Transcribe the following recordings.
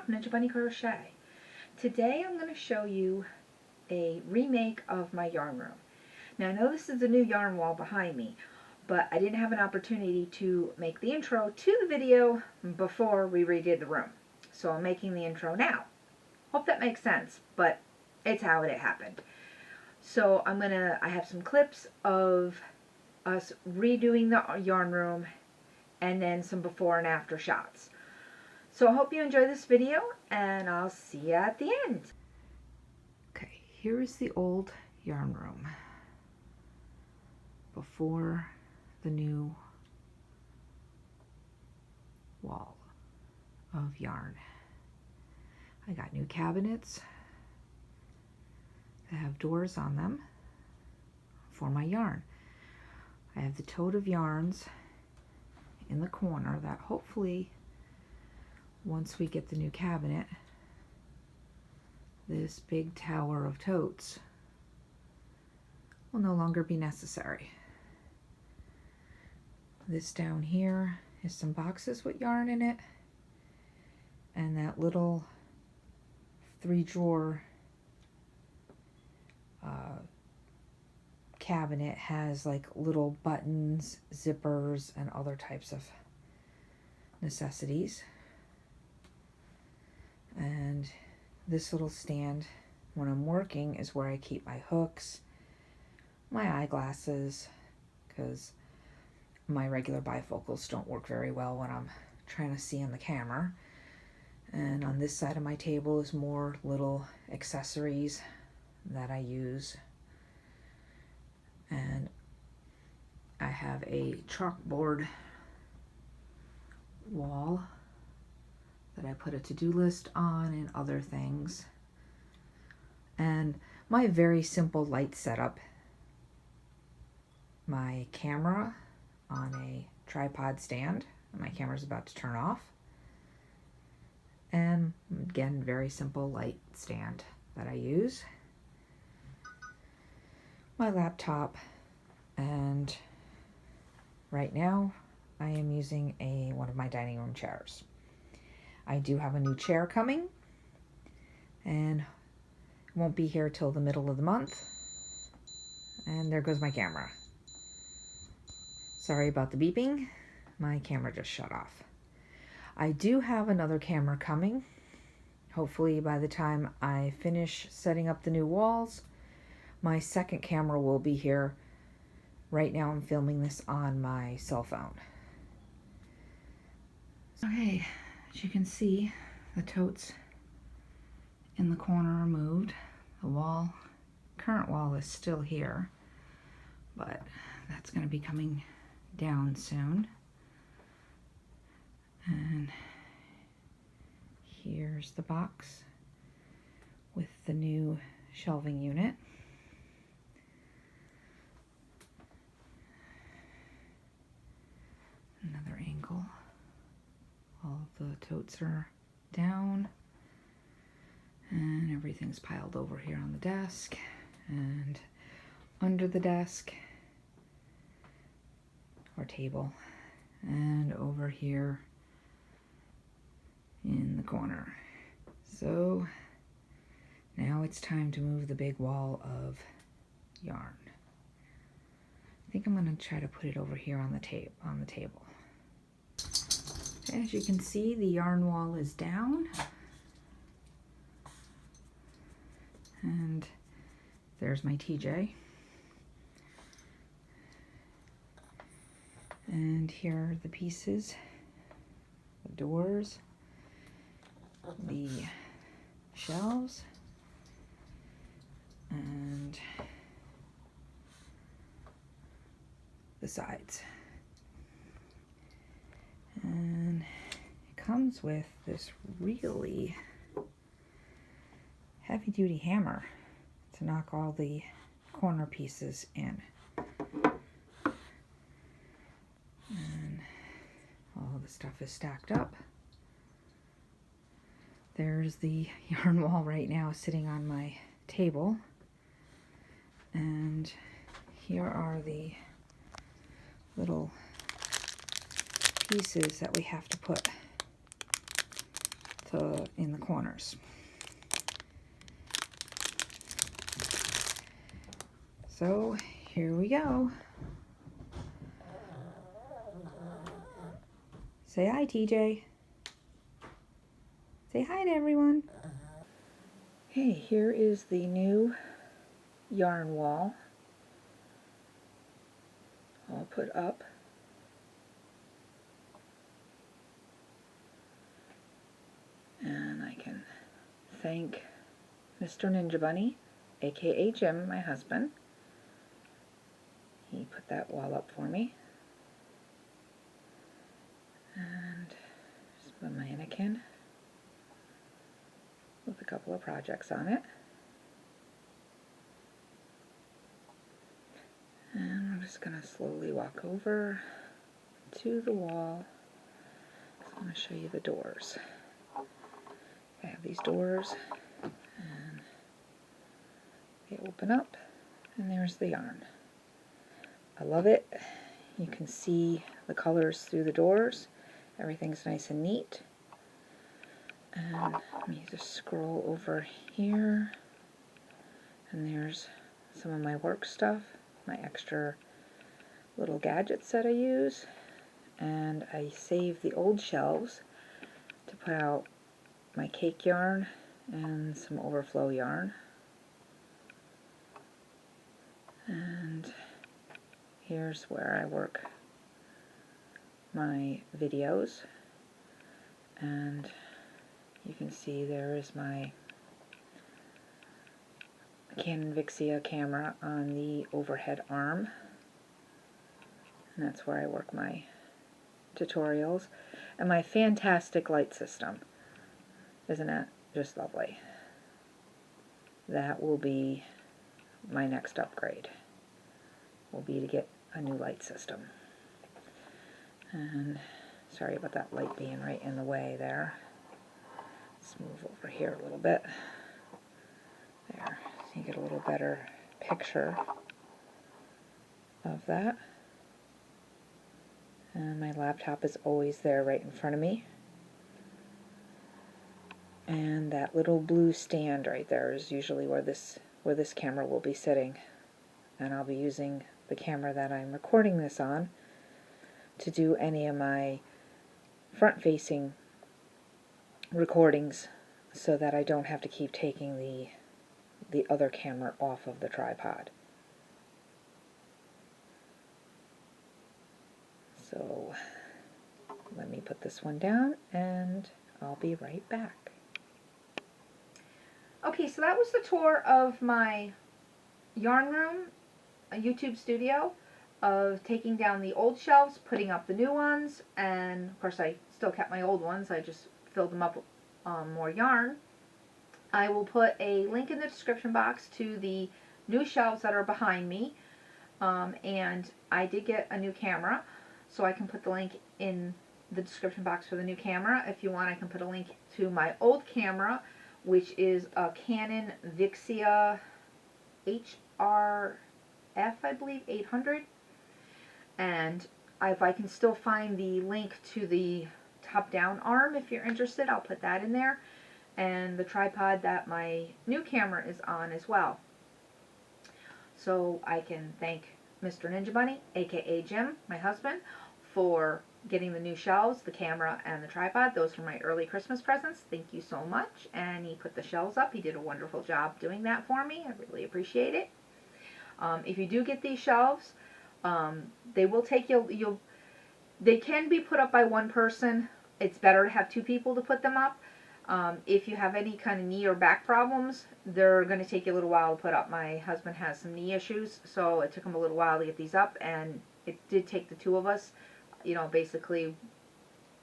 Ninja Bunny Crochet. Today I'm going to show you a remake of my yarn room. Now I know this is the new yarn wall behind me, but I didn't have an opportunity to make the intro to the video before we redid the room. So I'm making the intro now. Hope that makes sense, but it's how it happened. So I have some clips of us redoing the yarn room and then some before and after shots. So I hope you enjoy this video, and I'll see you at the end. Okay, here's the old yarn room before the new wall of yarn. I got new cabinets that have doors on them for my yarn. I have the tote of yarns in the corner that hopefully, once we get the new cabinet, this big tower of totes will no longer be necessary. This down here is some boxes with yarn in it, and that little 3-drawer cabinet has like little buttons, zippers, and other types of necessities. And this little stand, when I'm working, is where I keep my hooks, my eyeglasses, because my regular bifocals don't work very well when I'm trying to see on the camera. And on this side of my table is more little accessories that I use. And I have a chalkboard wall that I put a to-do list on and other things. And my very simple light setup, my camera on a tripod stand, and my camera's about to turn off. And again, very simple light stand that I use. My laptop, and right now I am using one of my dining room chairs. I do have a new chair coming, and it won't be here till the middle of the month. And there goes my camera. Sorry about the beeping. My camera just shut off. I do have another camera coming. Hopefully by the time I finish setting up the new walls, my second camera will be here. Right now I'm filming this on my cell phone. Okay, as you can see, the totes in the corner are moved. The current wall is still here, but that's going to be coming down soon. And here's the box with the new shelving unit. Another angle. All of the totes are down, and everything's piled over here on the desk and under the desk or table, and over here in the corner. So now it's time to move the big wall of yarn. I think I'm going to try to put it over here on the table. As you can see, the yarn wall is down, and there's my TJ. And here are the pieces, the doors, the shelves, and the sides. And it comes with this really heavy-duty hammer to knock all the corner pieces in. And all the stuff is stacked up. There's the yarn wall right now sitting on my table. And here are the little pieces that we have to put in the corners. So here we go. Say hi, TJ. Say hi to everyone. Hey, here is the new yarn wall all put up. And I can thank Mr. Ninja Bunny, aka Jim, my husband. He put that wall up for me. And just a mannequin with a couple of projects on it. And I'm just going to slowly walk over to the wall. I'm going to show you the doors. I have these doors, and they open up, and there's the yarn. I love it. You can see the colors through the doors. Everything's nice and neat. And let me just scroll over here, and there's some of my work stuff, my extra little gadgets that I use, and I save the old shelves to put out my cake yarn and some overflow yarn. And here's where I work my videos, and you can see there is my Canon Vixia camera on the overhead arm, and that's where I work my tutorials, and my fantastic light system. Isn't it just lovely? That will be my next upgrade, will be to get a new light system. And sorry about that light being right in the way there. Let's move over here a little bit. There, so you get a little better picture of that. And my laptop is always there right in front of me. And that little blue stand right there is usually where this camera will be sitting. And I'll be using the camera that I'm recording this on to do any of my front-facing recordings, so that I don't have to keep taking the other camera off of the tripod. So let me put this one down and I'll be right back. Okay, so that was the tour of my yarn room, a YouTube studio, of taking down the old shelves, putting up the new ones, and of course I still kept my old ones, I just filled them up with more yarn. I will put a link in the description box to the new shelves that are behind me, and I did get a new camera, so I can put the link in the description box for the new camera. If you want, I can put a link to my old camera, which is a Canon Vixia HRF, I believe, 800. And if I can still find the link to the top-down arm, if you're interested, I'll put that in there. And the tripod that my new camera is on as well. So I can thank Mr. Ninja Bunny, aka Jim, my husband, for getting the new shelves, the camera, and the tripod. Those were my early Christmas presents. Thank you so much. And he put the shelves up. He did a wonderful job doing that for me. I really appreciate it. If you do get these shelves, they will take you. They can be put up by one person. It's better to have two people to put them up. If you have any kind of knee or back problems, they're going to take you a little while to put up. My husband has some knee issues, so it took him a little while to get these up, and it did take the two of us, you know, basically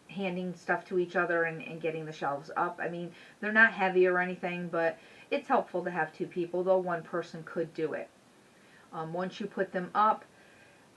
handing stuff to each other and getting the shelves up. I mean, they're not heavy or anything, but it's helpful to have two people, though one person could do it. Once you put them up,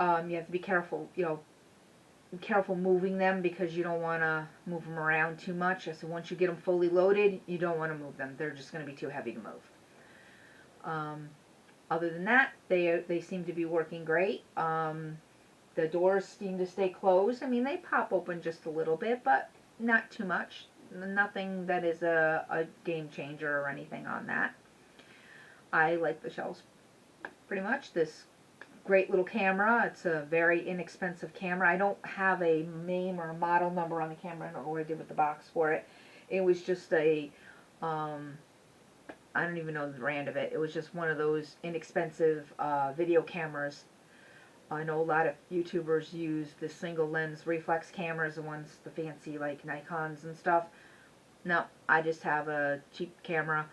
you have to be careful, you know, careful moving them, because you don't want to move them around too much. So once you get them fully loaded, you don't want to move them. They're just going to be too heavy to move. Other than that, they seem to be working great. The doors seem to stay closed. I mean, they pop open just a little bit, but not too much. Nothing that is a game changer or anything on that. I like the shells pretty much. This great little camera. It's a very inexpensive camera. I don't have a name or a model number on the camera. I don't know what I did with the box for it. It was just a, I don't even know the brand of it. It was just one of those inexpensive video cameras. I know a lot of YouTubers use the single lens reflex cameras, the ones, the fancy like Nikons and stuff. No, I just have a cheap camera.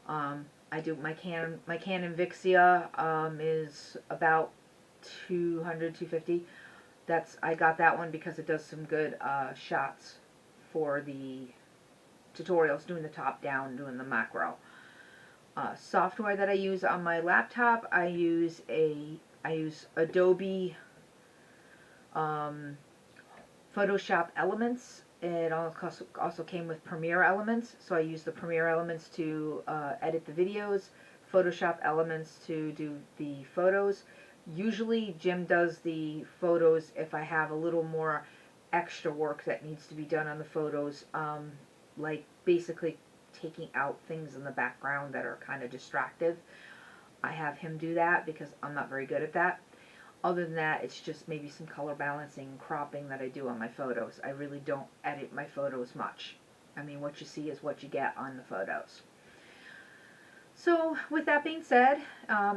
I do my Canon Vixia is about 200, 250. I got that one because it does some good shots for the tutorials, doing the top down, doing the macro. Software that I use on my laptop, I use Adobe Photoshop Elements. It also came with Premiere Elements, so I use the Premiere Elements to edit the videos, Photoshop Elements to do the photos. Usually Jim does the photos if I have a little more extra work that needs to be done on the photos, like basically taking out things in the background that are kind of distractive. I have him do that because I'm not very good at that. Other than that, it's just maybe some color balancing, cropping that I do on my photos. I really don't edit my photos much. I mean, what you see is what you get on the photos. So, with that being said,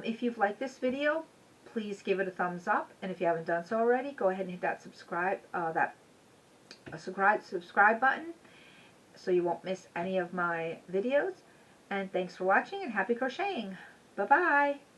if you've liked this video, please give it a thumbs up. And if you haven't done so already, go ahead and hit that subscribe button so you won't miss any of my videos. And thanks for watching and happy crocheting. Bye-bye.